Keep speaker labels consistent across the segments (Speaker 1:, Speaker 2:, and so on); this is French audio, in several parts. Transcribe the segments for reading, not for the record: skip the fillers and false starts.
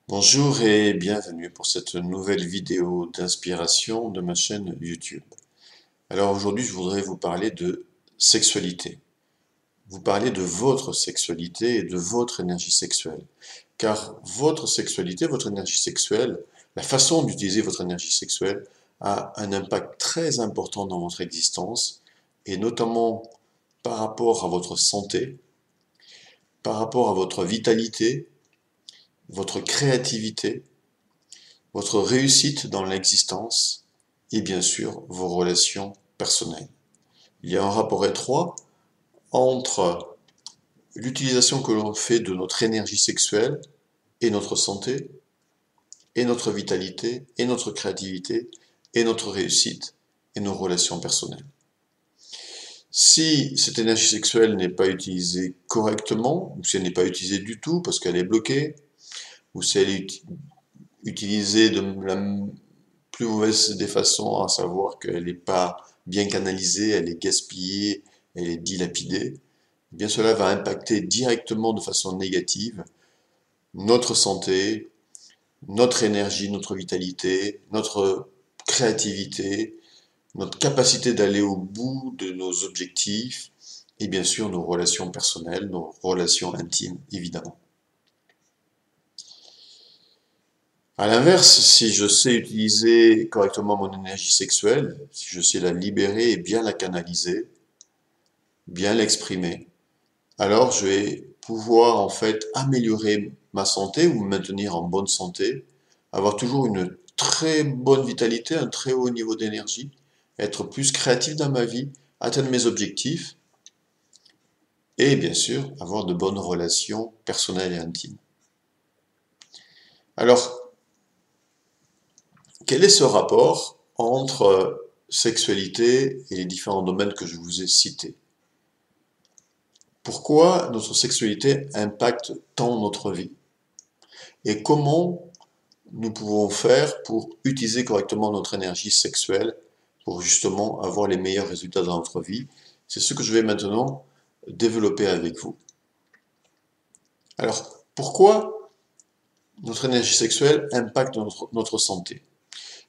Speaker 1: Bonjour et bienvenue pour cette nouvelle vidéo d'inspiration de ma chaîne YouTube. Alors aujourd'hui, je voudrais vous parler de sexualité. Vous parler de votre sexualité et de votre énergie sexuelle. Car votre sexualité, votre énergie sexuelle, la façon d'utiliser votre énergie sexuelle a un impact très important dans votre existence et notamment par rapport à votre santé, par rapport à votre vitalité, votre créativité, votre réussite dans l'existence et bien sûr vos relations personnelles. Il y a un rapport étroit entre l'utilisation que l'on fait de notre énergie sexuelle et notre santé, et notre vitalité, et notre créativité, et notre réussite, et nos relations personnelles. Si cette énergie sexuelle n'est pas utilisée correctement, ou si elle n'est pas utilisée du tout parce qu'elle est bloquée, ou si elle est utilisée de la plus mauvaise des façons, à savoir qu'elle n'est pas bien canalisée, elle est gaspillée, elle est dilapidée, eh bien cela va impacter directement de façon négative notre santé, notre énergie, notre vitalité, notre créativité, notre capacité d'aller au bout de nos objectifs et bien sûr nos relations personnelles, nos relations intimes évidemment. À l'inverse, si je sais utiliser correctement mon énergie sexuelle, si je sais la libérer et bien la canaliser, bien l'exprimer, alors je vais pouvoir en fait améliorer ma santé ou me maintenir en bonne santé, avoir toujours une très bonne vitalité, un très haut niveau d'énergie, être plus créatif dans ma vie, atteindre mes objectifs et bien sûr avoir de bonnes relations personnelles et intimes. Alors, quel est ce rapport entre sexualité et les différents domaines que je vous ai cités? Pourquoi notre sexualité impacte tant notre vie? Et comment nous pouvons faire pour utiliser correctement notre énergie sexuelle pour justement avoir les meilleurs résultats dans notre vie? C'est ce que je vais maintenant développer avec vous. Alors, pourquoi notre énergie sexuelle impacte notre santé?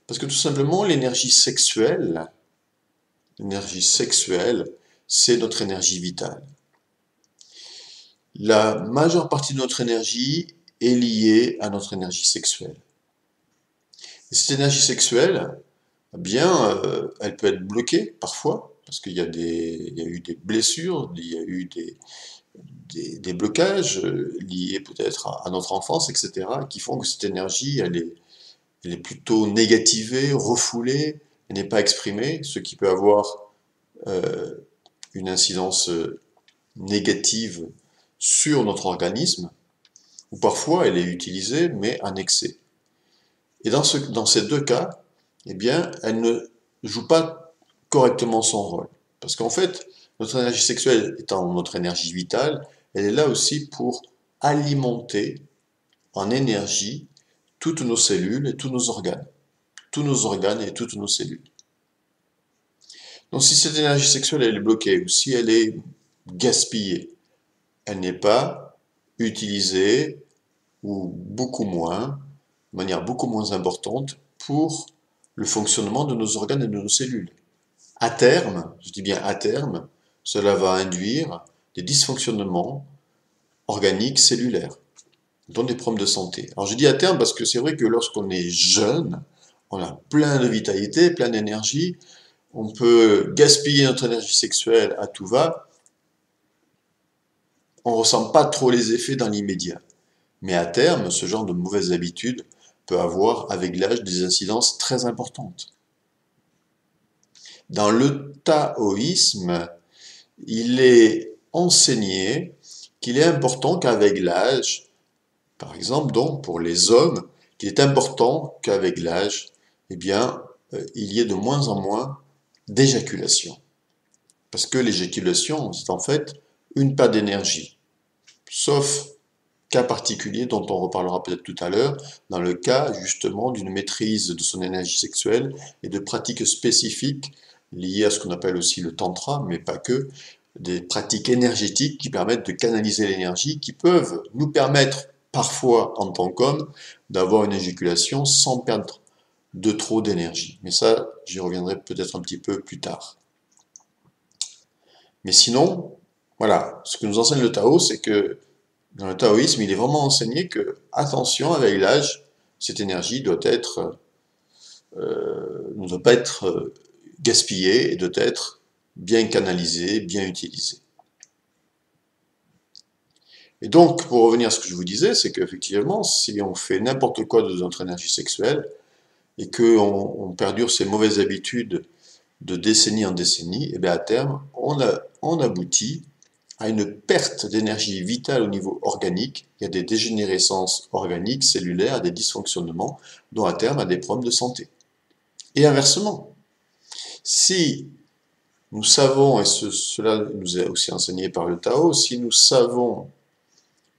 Speaker 1: Parce que tout simplement, l'énergie sexuelle, c'est notre énergie vitale. La majeure partie de notre énergie est liée à notre énergie sexuelle. Et cette énergie sexuelle, eh bien, elle peut être bloquée parfois, parce qu'il y a il y a eu des blessures, il y a eu des blocages liés peut-être à notre enfance, etc., qui font que cette énergie, elle est plutôt négativée, refoulée, elle n'est pas exprimée, ce qui peut avoir euh, une incidence négative sur notre organisme, ou parfois elle est utilisée, mais en excès. Et dans ces deux cas, eh bien, elle ne joue pas correctement son rôle. Parce qu'en fait, notre énergie sexuelle étant notre énergie vitale, elle est là aussi pour alimenter en énergie toutes nos cellules et tous nos organes. Tous nos organes et toutes nos cellules. Donc si cette énergie sexuelle elle est bloquée ou si elle est gaspillée, elle n'est pas utilisée ou beaucoup moins, de manière beaucoup moins importante pour le fonctionnement de nos organes et de nos cellules. À terme, je dis bien à terme, cela va induire des dysfonctionnements organiques cellulaires, dont des problèmes de santé. Alors je dis à terme parce que c'est vrai que lorsqu'on est jeune, on a plein de vitalité, plein d'énergie, on peut gaspiller notre énergie sexuelle à tout va, on ne ressent pas trop les effets dans l'immédiat. Mais à terme, ce genre de mauvaises habitudes peut avoir avec l'âge des incidences très importantes. Dans le taoïsme, il est enseigné qu'il est important qu'avec l'âge, par exemple donc pour les hommes, qu'il est important qu'avec l'âge, eh bien, il y ait de moins en moins d'éjaculation. Parce que l'éjaculation, c'est en fait une perte d'énergie. Sauf cas particulier dont on reparlera peut-être tout à l'heure, dans le cas justement d'une maîtrise de son énergie sexuelle et de pratiques spécifiques liées à ce qu'on appelle aussi le tantra, mais pas que, des pratiques énergétiques qui permettent de canaliser l'énergie, qui peuvent nous permettre parfois, en tant qu'homme, d'avoir une éjaculation sans perdre de trop d'énergie. Mais ça, j'y reviendrai peut-être un petit peu plus tard. Mais sinon, voilà, ce que nous enseigne le Tao, c'est que dans le taoïsme, il est vraiment enseigné que, attention, avec l'âge, cette énergie ne doit pas être gaspillée et doit être bien canalisée, bien utilisée. Et donc, pour revenir à ce que je vous disais, c'est qu'effectivement, si on fait n'importe quoi de notre énergie sexuelle et qu'on perdure ces mauvaises habitudes de décennie en décennie, et bien à terme, on aboutit à une perte d'énergie vitale au niveau organique, il y a des dégénérescences organiques, cellulaires, des dysfonctionnements, dont à terme, à des problèmes de santé. Et inversement, si nous savons, et cela nous est aussi enseigné par le Tao, si nous savons,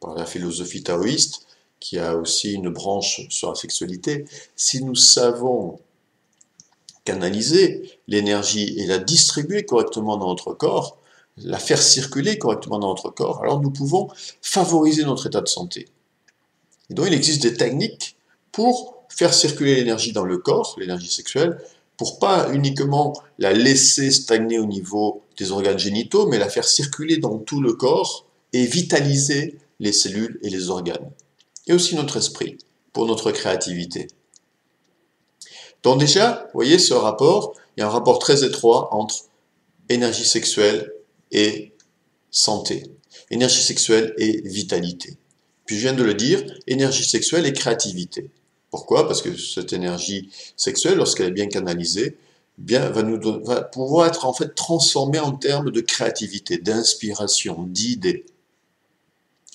Speaker 1: par la philosophie taoïste, qui a aussi une branche sur la sexualité, si nous savons canaliser l'énergie et la distribuer correctement dans notre corps, la faire circuler correctement dans notre corps, alors nous pouvons favoriser notre état de santé. Et donc il existe des techniques pour faire circuler l'énergie dans le corps, l'énergie sexuelle, pour pas uniquement la laisser stagner au niveau des organes génitaux, mais la faire circuler dans tout le corps et vitaliser les cellules et les organes. Et aussi notre esprit, pour notre créativité. Donc déjà, vous voyez ce rapport, il y a un rapport très étroit entre énergie sexuelle et santé, énergie sexuelle et vitalité. Puis je viens de le dire, énergie sexuelle et créativité. Pourquoi? Parce que cette énergie sexuelle, lorsqu'elle est bien canalisée, va pouvoir être en fait transformée en termes de créativité, d'inspiration, d'idées.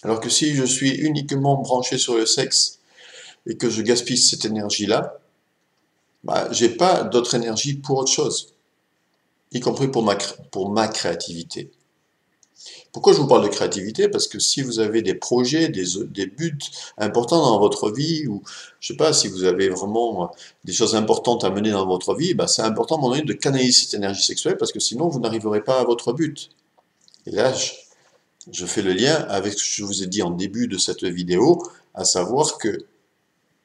Speaker 1: Alors que si je suis uniquement branché sur le sexe et que je gaspille cette énergie-là, j'ai pas d'autre énergie pour autre chose, y compris pour ma créativité. Pourquoi je vous parle de créativité? Parce que si vous avez des projets, des buts importants dans votre vie, ou je sais pas, si vous avez vraiment des choses importantes à mener dans votre vie, c'est important à un moment donné de canaliser cette énergie sexuelle, parce que sinon vous n'arriverez pas à votre but. Et là, je fais le lien avec ce que je vous ai dit en début de cette vidéo, à savoir que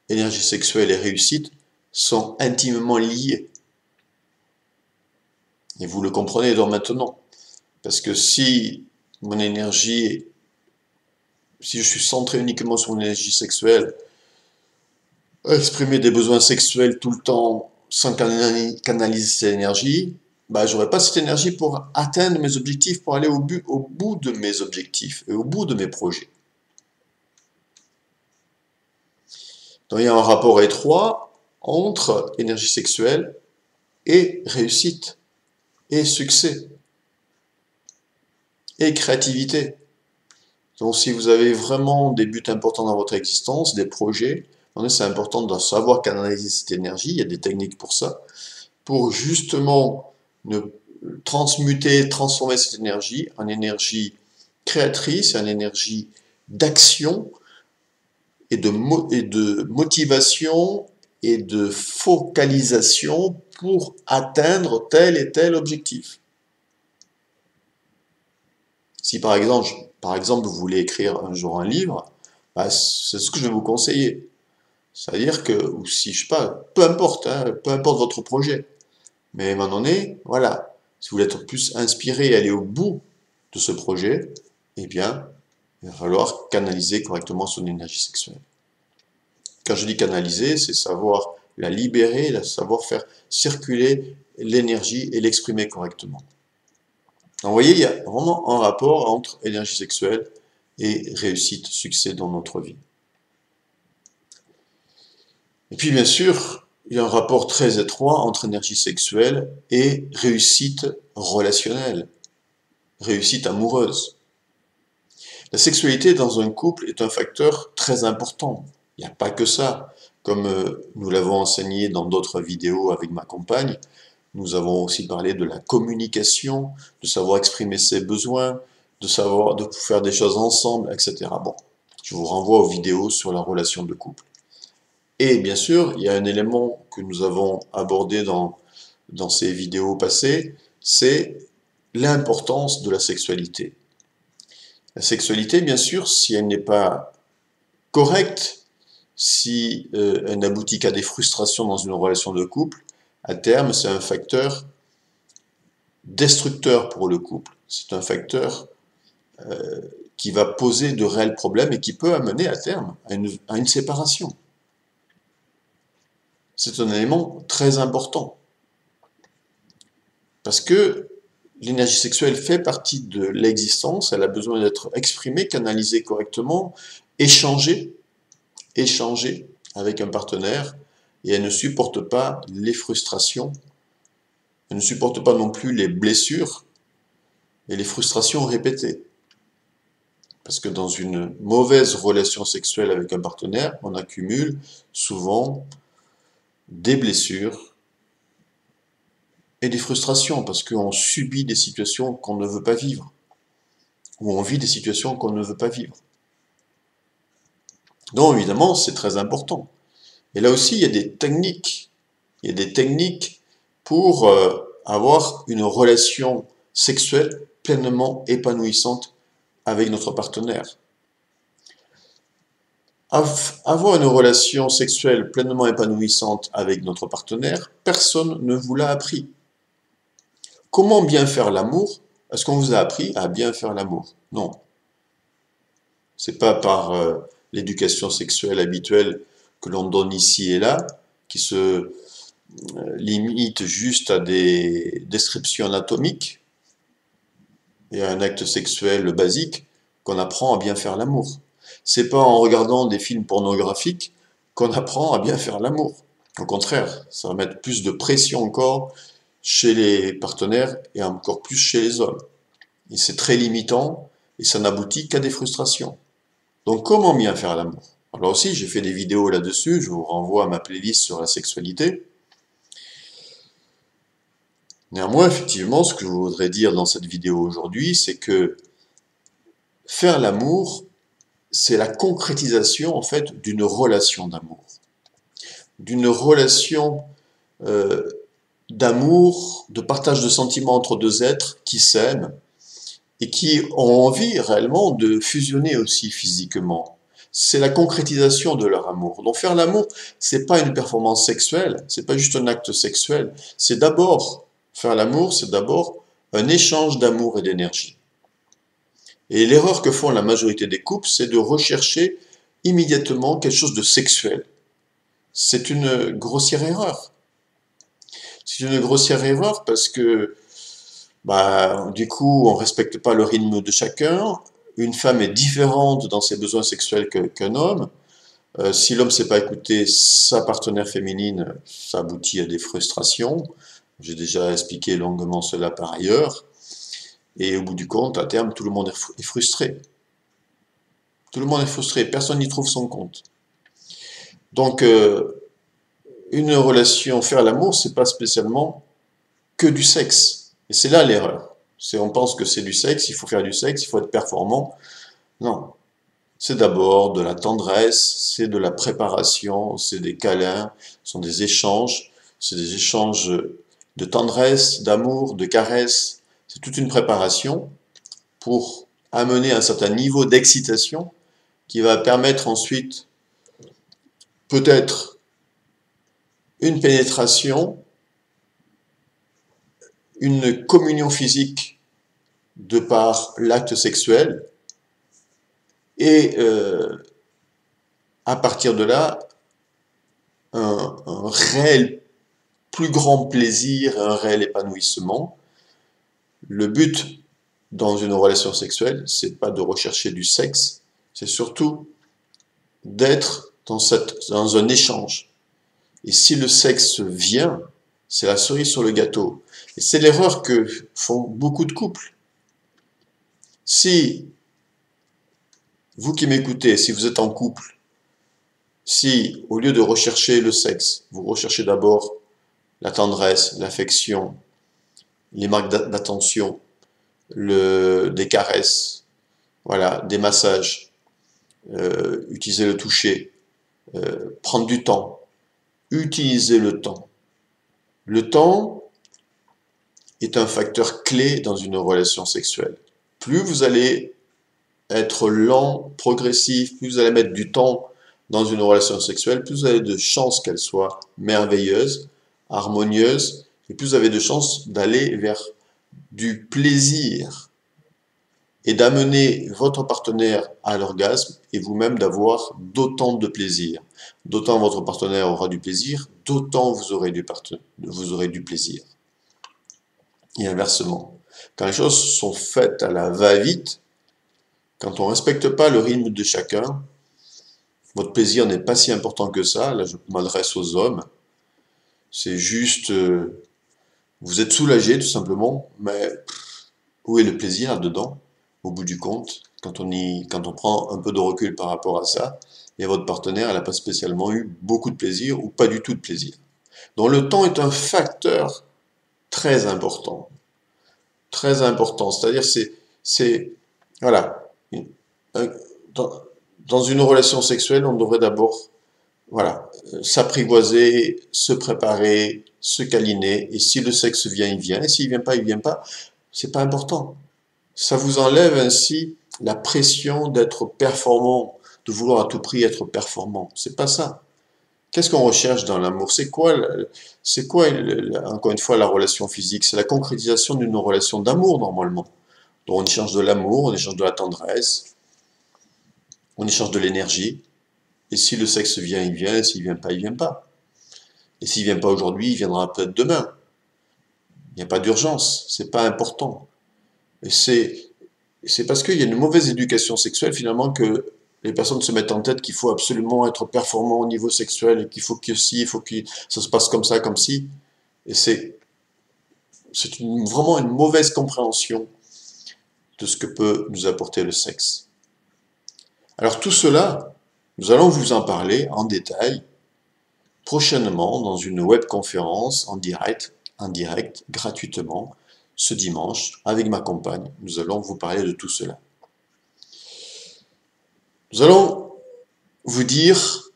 Speaker 1: énergie sexuelle et réussite sont intimement liés. Et vous le comprenez donc maintenant. Parce que si mon énergie, si je suis centré uniquement sur mon énergie sexuelle, à exprimer des besoins sexuels tout le temps sans canaliser cette énergie, j'aurai pas cette énergie pour atteindre mes objectifs, pour aller au bout de mes objectifs et au bout de mes projets. Donc il y a un rapport étroit entre énergie sexuelle et réussite, et succès, et créativité. Donc si vous avez vraiment des buts importants dans votre existence, des projets, c'est important de savoir canaliser cette énergie, il y a des techniques pour ça, pour justement transformer cette énergie en énergie créatrice, en énergie d'action et de motivation et de focalisation pour atteindre tel et tel objectif. Si par exemple vous voulez écrire un jour un livre, c'est ce que je vais vous conseiller. C'est-à-dire que, ou si je sais pas, peu importe votre projet, mais à un moment donné, voilà, si vous voulez être plus inspiré et aller au bout de ce projet, eh bien, il va falloir canaliser correctement son énergie sexuelle. Quand je dis canaliser, c'est savoir la libérer, savoir faire circuler l'énergie et l'exprimer correctement. Donc, vous voyez, il y a vraiment un rapport entre énergie sexuelle et réussite, succès dans notre vie. Et puis, bien sûr, il y a un rapport très étroit entre énergie sexuelle et réussite relationnelle, réussite amoureuse. La sexualité dans un couple est un facteur très important. Il n'y a pas que ça. Comme nous l'avons enseigné dans d'autres vidéos avec ma compagne, nous avons aussi parlé de la communication, de savoir exprimer ses besoins, de faire des choses ensemble, etc. Bon, je vous renvoie aux vidéos sur la relation de couple. Et bien sûr, il y a un élément que nous avons abordé dans ces vidéos passées, c'est l'importance de la sexualité. La sexualité, bien sûr, si elle n'est pas correcte, si elle n'aboutit qu'à des frustrations dans une relation de couple, à terme, c'est un facteur destructeur pour le couple. C'est un facteur qui va poser de réels problèmes et qui peut amener à terme à une séparation. C'est un élément très important. Parce que l'énergie sexuelle fait partie de l'existence, elle a besoin d'être exprimée, canalisée correctement, échangée avec un partenaire, et elle ne supporte pas les frustrations, elle ne supporte pas non plus les blessures et les frustrations répétées. Parce que dans une mauvaise relation sexuelle avec un partenaire, on accumule souvent des blessures et des frustrations, parce qu'on subit des situations qu'on ne veut pas vivre, ou on vit des situations qu'on ne veut pas vivre. Donc évidemment, c'est très important. Et là aussi, il y a des techniques. Il y a des techniques pour avoir une relation sexuelle pleinement épanouissante avec notre partenaire. Avoir une relation sexuelle pleinement épanouissante avec notre partenaire, personne ne vous l'a appris. Comment bien faire l'amour? Est-ce qu'on vous a appris à bien faire l'amour? Non. C'est pas par l'éducation sexuelle habituelle que l'on donne ici et là, qui se limite juste à des descriptions anatomiques et à un acte sexuel basique, qu'on apprend à bien faire l'amour. C'est pas en regardant des films pornographiques qu'on apprend à bien faire l'amour. Au contraire, ça va mettre plus de pression encore chez les partenaires et encore plus chez les hommes. Et c'est très limitant et ça n'aboutit qu'à des frustrations. Donc comment bien faire l'amour? Alors aussi, j'ai fait des vidéos là-dessus, je vous renvoie à ma playlist sur la sexualité. Néanmoins, effectivement, ce que je voudrais dire dans cette vidéo aujourd'hui, c'est que faire l'amour, c'est la concrétisation en fait d'une relation d'amour. D'une relation d'amour, de partage de sentiments entre deux êtres qui s'aiment et qui ont envie réellement de fusionner aussi physiquement. C'est la concrétisation de leur amour. Donc faire l'amour, c'est pas une performance sexuelle, c'est pas juste un acte sexuel, c'est d'abord faire l'amour, c'est d'abord un échange d'amour et d'énergie. Et l'erreur que font la majorité des couples, c'est de rechercher immédiatement quelque chose de sexuel. C'est une grossière erreur. C'est une grossière erreur parce que du coup, on ne respecte pas le rythme de chacun. Une femme est différente dans ses besoins sexuels qu'un homme. Si l'homme ne sait pas écouter sa partenaire féminine, ça aboutit à des frustrations. J'ai déjà expliqué longuement cela par ailleurs. Et au bout du compte, à terme, tout le monde est frustré. Tout le monde est frustré, personne n'y trouve son compte. Donc, une relation, faire l'amour, c'est pas spécialement que du sexe. Et c'est là l'erreur. On pense que c'est du sexe, il faut faire du sexe, il faut être performant. Non. C'est d'abord de la tendresse, c'est de la préparation, c'est des câlins, ce sont des échanges. C'est des échanges de tendresse, d'amour, de caresse. C'est toute une préparation pour amener un certain niveau d'excitation qui va permettre ensuite peut-être une pénétration, une communion physique de par l'acte sexuel, et à partir de là, un réel plus grand plaisir, un réel épanouissement. Le but dans une relation sexuelle, c'est pas de rechercher du sexe, c'est surtout d'être dans un échange. Et si le sexe vient, c'est la cerise sur le gâteau. Et c'est l'erreur que font beaucoup de couples. Si vous qui m'écoutez, si vous êtes en couple, si au lieu de rechercher le sexe, vous recherchez d'abord la tendresse, l'affection, les marques d'attention, des caresses, voilà, des massages, utiliser le toucher, prendre du temps, utiliser le temps. Le temps est un facteur clé dans une relation sexuelle. Plus vous allez être lent, progressif, plus vous allez mettre du temps dans une relation sexuelle, plus vous avez de chances qu'elle soit merveilleuse, harmonieuse, et plus vous avez de chances d'aller vers du plaisir et d'amener votre partenaire à l'orgasme et vous-même d'avoir d'autant de plaisir. D'autant votre partenaire aura du plaisir, d'autant vous aurez du plaisir. Et inversement, quand les choses sont faites à la va-vite, quand on ne respecte pas le rythme de chacun, votre plaisir n'est pas si important que ça. Là, je m'adresse aux hommes. C'est juste, vous êtes soulagé tout simplement, mais où est le plaisir là-dedans, au bout du compte, quand on prend un peu de recul par rapport à ça, et votre partenaire, elle n'a pas spécialement eu beaucoup de plaisir ou pas du tout de plaisir. Donc le temps est un facteur très important. Très important. C'est-à-dire, voilà, dans, dans une relation sexuelle, on devrait d'abord, voilà, s'apprivoiser, se préparer, se câliner, et si le sexe vient, il vient, et s'il vient pas, il vient pas, c'est pas important. Ça vous enlève ainsi la pression d'être performant, de vouloir à tout prix être performant. C'est pas ça. Qu'est-ce qu'on recherche dans l'amour? C'est quoi, encore une fois, la relation physique? C'est la concrétisation d'une relation d'amour, normalement. Donc on échange de l'amour, on échange de la tendresse, on échange de l'énergie. Et si le sexe vient, il vient, et s'il vient pas, il vient pas. Et s'il vient pas aujourd'hui, il viendra peut-être demain. Il n'y a pas d'urgence, c'est pas important. Et c'est parce qu'il y a une mauvaise éducation sexuelle, finalement, que les personnes se mettent en tête qu'il faut absolument être performant au niveau sexuel, et qu'il faut que si, il faut que ça se passe comme ça, comme si. Et vraiment une mauvaise compréhension de ce que peut nous apporter le sexe. Alors tout cela, nous allons vous en parler en détail prochainement dans une webconférence en direct, gratuitement, ce dimanche, avec ma compagne. Nous allons vous parler de tout cela. Nous allons vous dire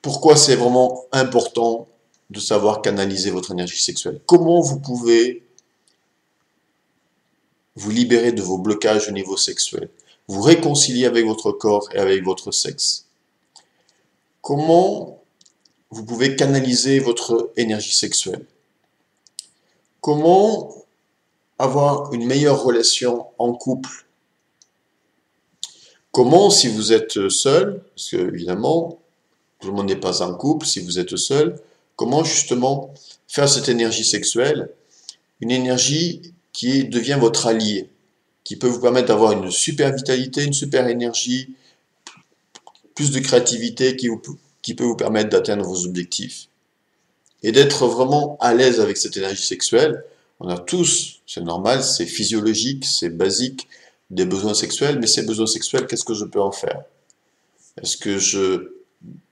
Speaker 1: pourquoi c'est vraiment important de savoir canaliser votre énergie sexuelle. Comment vous pouvez vous libérer de vos blocages au niveau sexuel, vous réconcilier avec votre corps et avec votre sexe. Comment vous pouvez canaliser votre énergie sexuelle. Comment avoir une meilleure relation en couple. Comment, si vous êtes seul, parce que évidemment, tout le monde n'est pas en couple, si vous êtes seul, comment justement faire cette énergie sexuelle une énergie qui devient votre allié, qui peut vous permettre d'avoir une super vitalité, une super énergie, plus de créativité, qui peut vous permettre d'atteindre vos objectifs. Et d'être vraiment à l'aise avec cette énergie sexuelle. On a tous, c'est normal, c'est physiologique, c'est basique, des besoins sexuels, mais ces besoins sexuels, qu'est-ce que je peux en faire? Est-ce que je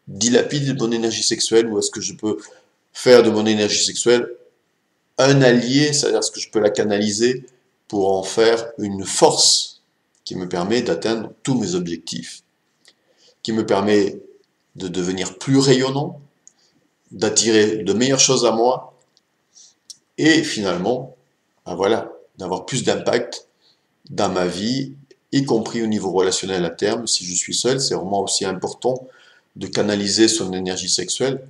Speaker 1: dilapide mon énergie sexuelle ou est-ce que je peux faire de mon énergie sexuelle un allié, c'est-à-dire est-ce que je peux la canaliser pour en faire une force qui me permet d'atteindre tous mes objectifs, qui me permet de devenir plus rayonnant, d'attirer de meilleures choses à moi et finalement, ben voilà, d'avoir plus d'impact dans ma vie, y compris au niveau relationnel à terme. Si je suis seul, c'est vraiment aussi important de canaliser son énergie sexuelle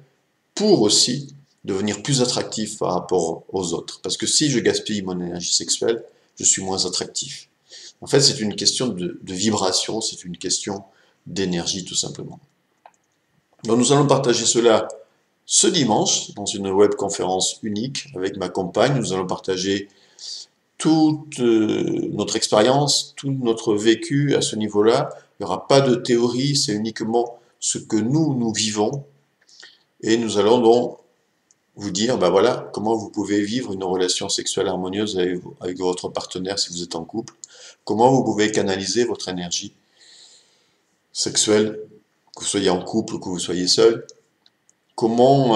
Speaker 1: pour aussi devenir plus attractif par rapport aux autres. Parce que si je gaspille mon énergie sexuelle, je suis moins attractif. En fait, c'est une question de vibration, c'est une question d'énergie tout simplement. Donc nous allons partager cela ce dimanche dans une webconférence unique avec ma compagne. Nous allons partager toute notre expérience, tout notre vécu à ce niveau-là. Il n'y aura pas de théorie, c'est uniquement ce que nous vivons. Et nous allons donc vous dire, ben voilà, comment vous pouvez vivre une relation sexuelle harmonieuse avec votre partenaire si vous êtes en couple. Comment vous pouvez canaliser votre énergie sexuelle, que vous soyez en couple ou que vous soyez seul. Comment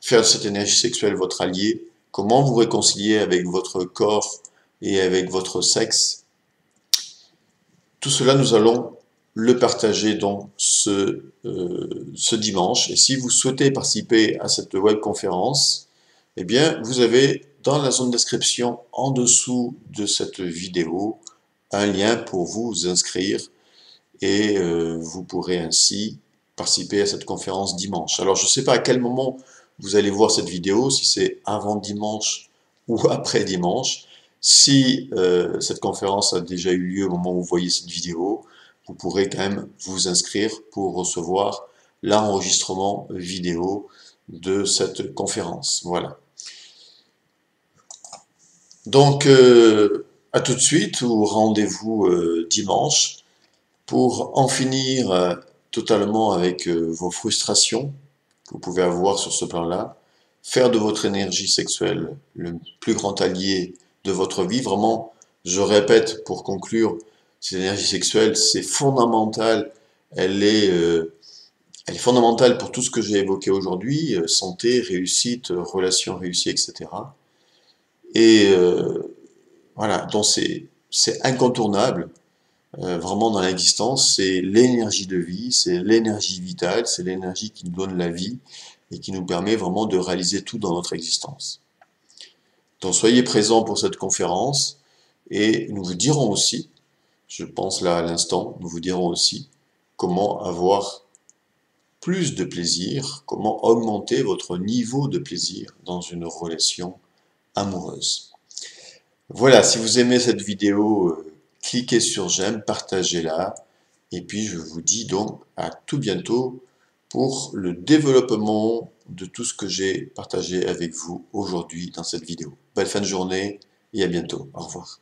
Speaker 1: faire de cette énergie sexuelle votre allié. Comment vous réconcilier avec votre corps et avec votre sexe. Tout cela, nous allons le partager donc ce dimanche. Et si vous souhaitez participer à cette webconférence, eh bien, vous avez dans la zone de description en dessous de cette vidéo un lien pour vous inscrire et vous pourrez ainsi participer à cette conférence dimanche. Alors je ne sais pas à quel moment vous allez voir cette vidéo, si c'est avant dimanche ou après dimanche. Si cette conférence a déjà eu lieu au moment où vous voyez cette vidéo, vous pourrez quand même vous inscrire pour recevoir l'enregistrement vidéo de cette conférence. Voilà. Donc, à tout de suite ou rendez-vous dimanche pour en finir totalement avec vos frustrations que vous pouvez avoir sur ce plan-là, faire de votre énergie sexuelle le plus grand allié de votre vie. Vraiment, je répète pour conclure, cette énergie sexuelle, c'est fondamental. Elle est fondamentale pour tout ce que j'ai évoqué aujourd'hui, santé, réussite, relations réussies, etc. Et voilà, donc c'est incontournable, vraiment dans l'existence, c'est l'énergie de vie, c'est l'énergie vitale, c'est l'énergie qui nous donne la vie et qui nous permet vraiment de réaliser tout dans notre existence. Donc soyez présents pour cette conférence et nous vous dirons aussi, je pense là à l'instant, nous vous dirons aussi comment avoir plus de plaisir, comment augmenter votre niveau de plaisir dans une relation amoureuse. Voilà, si vous aimez cette vidéo, cliquez sur j'aime, partagez-la, et puis je vous dis donc à tout bientôt pour le développement de tout ce que j'ai partagé avec vous aujourd'hui dans cette vidéo. Belle fin de journée et à bientôt. Au revoir.